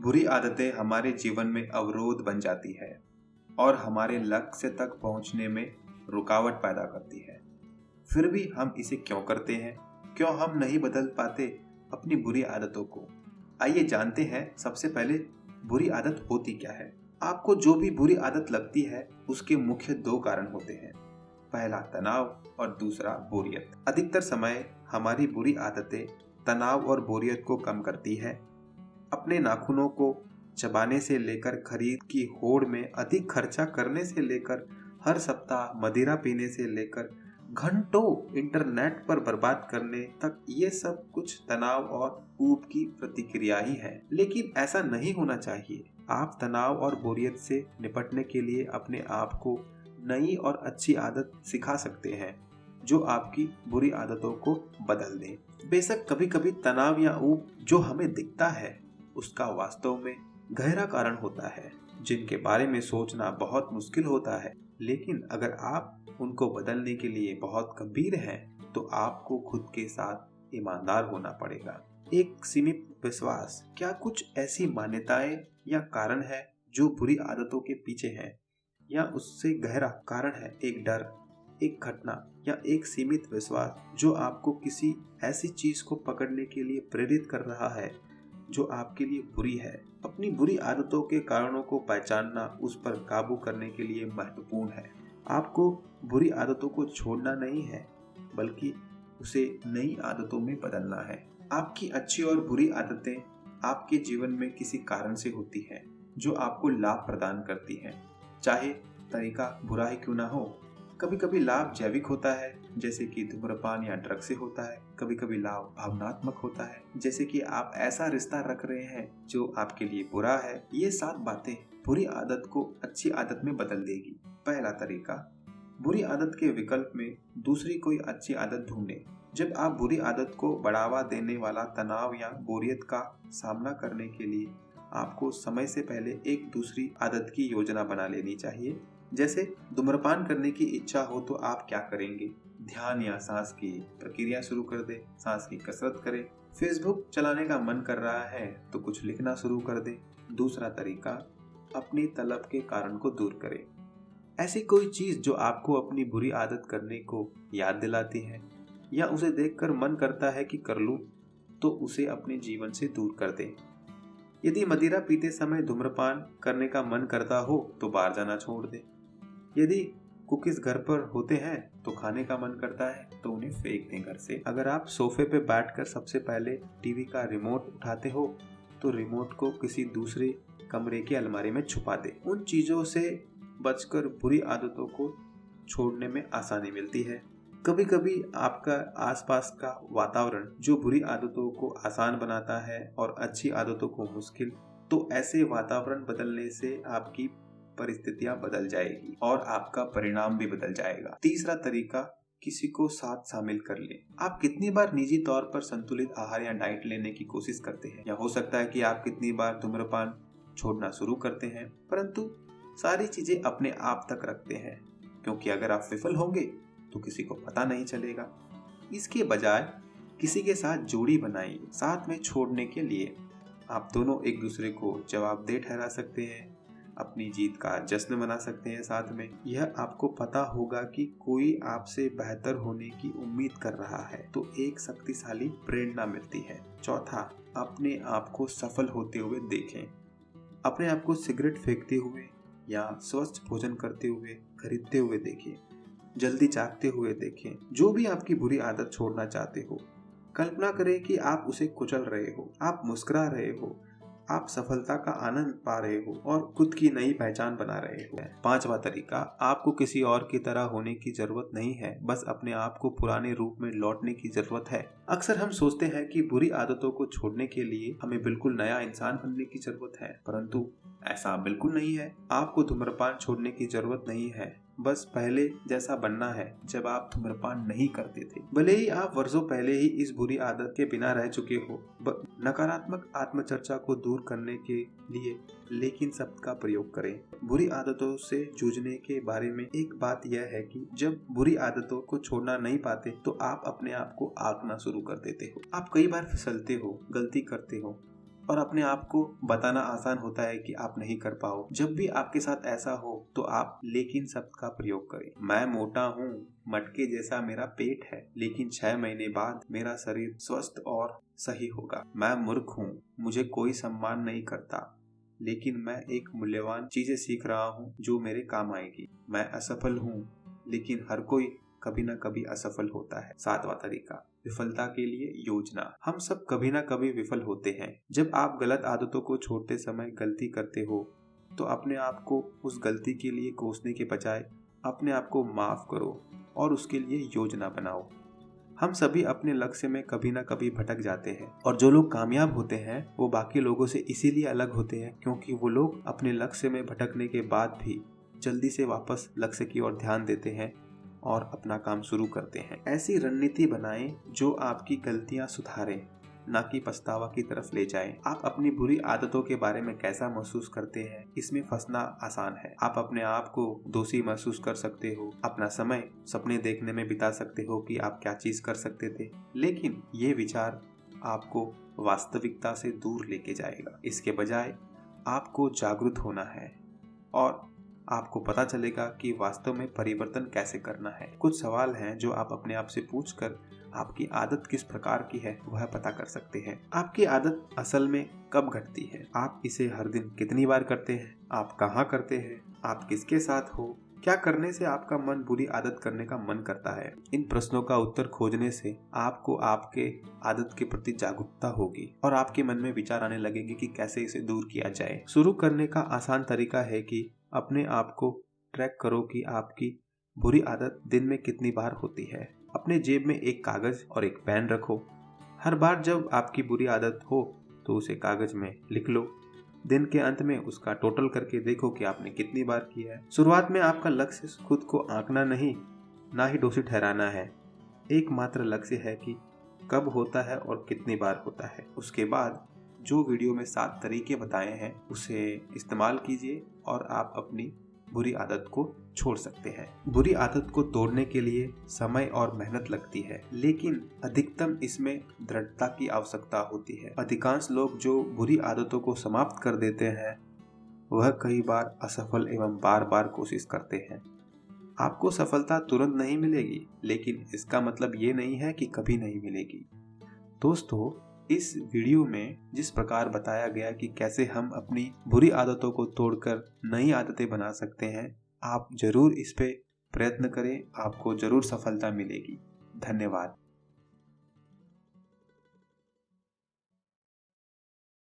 बुरी आदतें हमारे जीवन में अवरोध बन जाती है और हमारे लक्ष्य तक पहुंचने में रुकावट पैदा करती है। फिर भी हम इसे क्यों करते हैं? क्यों हम नहीं बदल पाते अपनी बुरी आदतों को? आइए जानते हैं सबसे पहले बुरी आदत होती क्या है। आपको जो भी बुरी आदत लगती है उसके मुख्य दो कारण होते हैं। पहला तनाव और दूसरा बोरियत। अधिकतर समय हमारी बुरी आदतें तनाव और बोरियत को कम करती है। अपने नाखूनों को चबाने से लेकर खरीद की होड़ में अधिक खर्चा करने से लेकर हर सप्ताह मदिरा पीने से लेकर घंटों इंटरनेट पर बर्बाद करने तक, ये सब कुछ तनाव और ऊब की प्रतिक्रिया ही है। लेकिन ऐसा नहीं होना चाहिए। आप तनाव और बोरियत से निपटने के लिए अपने आप को नई और अच्छी आदत सिखा सकते हैं जो आपकी बुरी आदतों को बदल दे। बेशक कभी कभी तनाव या ऊब जो हमें दिखता है उसका वास्तव में गहरा कारण होता है जिनके बारे में सोचना बहुत मुश्किल होता है। लेकिन अगर आप उनको बदलने के लिए बहुत गंभीर हैं तो आपको खुद के साथ ईमानदार होना पड़ेगा। एक सीमित विश्वास, क्या कुछ ऐसी मान्यताएं या कारण है जो बुरी आदतों के पीछे हैं, या उससे गहरा कारण है एक डर, एक घटना या एक सीमित विश्वास जो आपको किसी ऐसी चीज को पकड़ने के लिए प्रेरित कर रहा है जो आपके लिए बुरी है। अपनी बुरी आदतों के कारणों को पहचानना उस पर काबू करने के लिए महत्वपूर्ण है। आपको बुरी आदतों को छोड़ना नहीं है बल्कि उसे नई आदतों में बदलना है। आपकी अच्छी और बुरी आदतें आपके जीवन में किसी कारण से होती हैं जो आपको लाभ प्रदान करती हैं, चाहे तरीका बुरा ही क्यों ना हो। कभी कभी लाभ जैविक होता है जैसे कि धूम्रपान या ड्रग से होता है। कभी कभी लाभ भावनात्मक होता है जैसे कि आप ऐसा रिश्ता रख रहे हैं जो आपके लिए बुरा है। ये 7 बातें बुरी आदत को अच्छी आदत में बदल देगी। पहला तरीका, बुरी आदत के विकल्प में दूसरी कोई अच्छी आदत ढूंढें। जब आप बुरी आदत को बढ़ावा देने वाला तनाव या बोरियत का सामना करने के लिए आपको समय से पहले एक दूसरी आदत की योजना बना लेनी चाहिए। जैसे धूम्रपान करने की इच्छा हो तो आप क्या करेंगे? ध्यान या सांस की प्रक्रिया शुरू कर दे, सांस की कसरत करें। फेसबुक चलाने का मन कर रहा है तो कुछ लिखना शुरू कर दे। दूसरा तरीका, अपनी तलब के कारण को दूर करें। ऐसी कोई चीज जो आपको अपनी बुरी आदत करने को याद दिलाती है या उसे देखकर मन करता है कि कर लूं, तो उसे अपने जीवन से दूर कर दें। यदि मदिरा पीते समय धूम्रपान करने का मन करता हो तो बाहर जाना छोड़ दें। यदि कुकीज घर पर होते हैं तो खाने का मन करता है तो उन्हें फेंक दें घर से। अगर आप सोफे पे बैठकर सबसे पहले टीवी का रिमोट उठाते हो तो रिमोट को किसी दूसरे कमरे की अलमारी में छुपा दें। उन चीजों से बचकर बुरी आदतों को छोड़ने में आसानी मिलती है। कभी कभी आपका आसपास का वातावरण जो बुरी आदतों को आसान बनाता है और अच्छी आदतों को मुश्किल, तो ऐसे वातावरण बदलने से आपकी परिस्थितियां बदल जाएगी और आपका परिणाम भी बदल जाएगा। तीसरा तरीका, किसी को साथ शामिल कर ले। आप कितनी बार निजी तौर पर संतुलित आहार या डाइट लेने की कोशिश करते हैं, या हो सकता है कि आप कितनी बार धूम्रपान छोड़ना शुरू करते हैं परंतु सारी चीजें अपने आप तक रखते हैं, क्योंकि अगर आप विफल होंगे तो किसी को पता नहीं चलेगा। इसके बजाय किसी के साथ जोड़ी बनाइए। साथ में छोड़ने के लिए आप दोनों एक दूसरे को जवाबदेह ठहरा सकते हैं, अपनी जीत का जश्न मना सकते हैं साथ में। यह आपको पता होगा कि कोई आपसे बेहतर होने की उम्मीद कर रहा है, तो एक शक्तिशाली प्रेरणा मिलती है। चौथा, अपने आप को सफल होते हुए देखें। अपने आप को सिगरेट फेंकते हुए या स्वस्थ भोजन करते हुए, खरीदते हुए देखें, जल्दी जागते हुए देखें। जो भी आपकी बुरी आदत छोड़ना चाहते हो, कल्पना करें कि आप उसे कुचल रहे हो, आप मुस्कुरा रहे हो, आप सफलता का आनंद पा रहे हो और खुद की नई पहचान बना रहे हो। पांचवा तरीका, आपको किसी और की तरह होने की जरूरत नहीं है, बस अपने आप को पुराने रूप में लौटने की जरूरत है। अक्सर हम सोचते हैं कि बुरी आदतों को छोड़ने के लिए हमें बिल्कुल नया इंसान बनने की जरूरत है, परंतु ऐसा बिल्कुल नहीं है। आपको धूम्रपान छोड़ने की जरूरत नहीं है, बस पहले जैसा बनना है जब आप धूम्रपान नहीं करते थे। भले ही आप वर्षों पहले ही इस बुरी आदत के बिना रह चुके हो। नकारात्मक आत्मचर्चा को दूर करने के लिए लेकिन शब्द का प्रयोग करें। बुरी आदतों से जूझने के बारे में एक बात यह है कि जब बुरी आदतों को छोड़ना नहीं पाते तो आप अपने आप को आंकना शुरू कर देते हो। आप कई बार फिसलते हो, गलती करते हो, और अपने आप को बताना आसान होता है कि आप नहीं कर पाओ। जब भी आपके साथ ऐसा हो तो आप लेकिन शब्द का प्रयोग करें। मैं मोटा हूँ, मटके जैसा मेरा पेट है, लेकिन 6 महीने बाद मेरा शरीर स्वस्थ और सही होगा। मैं मूर्ख हूँ, मुझे कोई सम्मान नहीं करता, लेकिन मैं एक मूल्यवान चीजें सीख रहा हूँ जो मेरे काम आएगी। मैं असफल हूँ, लेकिन हर कोई कभी ना कभी असफल होता है। 7वां तरीका, विफलता के लिए योजना। हम सब कभी ना कभी विफल होते हैं। जब आप गलत आदतों को छोड़ते समय गलती करते हो तो अपने आप को उस गलती के लिए कोसने के बजाय अपने आप को माफ करो और उसके लिए योजना बनाओ। हम सभी अपने लक्ष्य में कभी ना कभी भटक जाते हैं, और जो लोग कामयाब होते हैं वो बाकी लोगों से इसीलिए अलग होते हैं क्योंकि वो लोग अपने लक्ष्य में भटकने के बाद भी जल्दी से वापस लक्ष्य की ओर ध्यान देते हैं और अपना काम शुरू करते हैं। ऐसी रणनीति बनाएं जो आपकी गलतियां सुधारे, ना कि पछतावा की तरफ ले जाए। आप अपनी बुरी आदतों के बारे में कैसा महसूस करते हैं, इसमें फंसना आसान है। आप अपने आप को दोषी महसूस कर सकते हो, अपना समय सपने देखने में बिता सकते हो कि आप क्या चीज कर सकते थे, लेकिन ये विचार आपको वास्तविकता से दूर लेके जाएगा। इसके बजाय आपको जागरूक होना है और आपको पता चलेगा कि वास्तव में परिवर्तन कैसे करना है। कुछ सवाल हैं जो आप अपने आप से पूछकर आपकी आदत किस प्रकार की है वह पता कर सकते हैं। आपकी आदत असल में कब घटती है? आप इसे हर दिन कितनी बार करते हैं? आप कहाँ करते हैं? आप किसके साथ हो? क्या करने से आपका मन बुरी आदत करने का मन करता है? इन प्रश्नों का उत्तर खोजने से आपको आपके आदत के प्रति जागरूकता होगी और आपके मन में विचार आने लगेंगे कि कैसे इसे दूर किया जाए। शुरू करने का आसान तरीका है कि अपने आप को ट्रैक करो कि आपकी बुरी आदत दिन में कितनी बार होती है। अपने जेब में एक कागज और एक पेन रखो। हर बार जब आपकी बुरी आदत हो तो उसे कागज में लिख लो। दिन के अंत में उसका टोटल करके देखो कि आपने कितनी बार किया है। शुरुआत में आपका लक्ष्य खुद को आंकना नहीं, ना ही दोषी ठहराना है। एकमात्र लक्ष्य है कि कब होता है और कितनी बार होता है। उसके बाद जो वीडियो में 7 तरीके बताए हैं उसे इस्तेमाल कीजिए और आप अपनी बुरी आदत को छोड़ सकते हैं। बुरी आदत को तोड़ने के लिए समय और मेहनत लगती है, लेकिन अधिकतम इसमें दृढ़ता की आवश्यकता होती है। अधिकांश लोग जो बुरी आदतों को समाप्त कर देते हैं वह कई बार असफल एवं बार बार कोशिश करते हैं। आपको सफलता तुरंत नहीं मिलेगी, लेकिन इसका मतलब ये नहीं है कि कभी नहीं मिलेगी। दोस्तों, इस वीडियो में जिस प्रकार बताया गया कि कैसे हम अपनी बुरी आदतों को तोड़कर नई आदतें बना सकते हैं, आप जरूर इस पे प्रयत्न करें, आपको जरूर सफलता मिलेगी। धन्यवाद।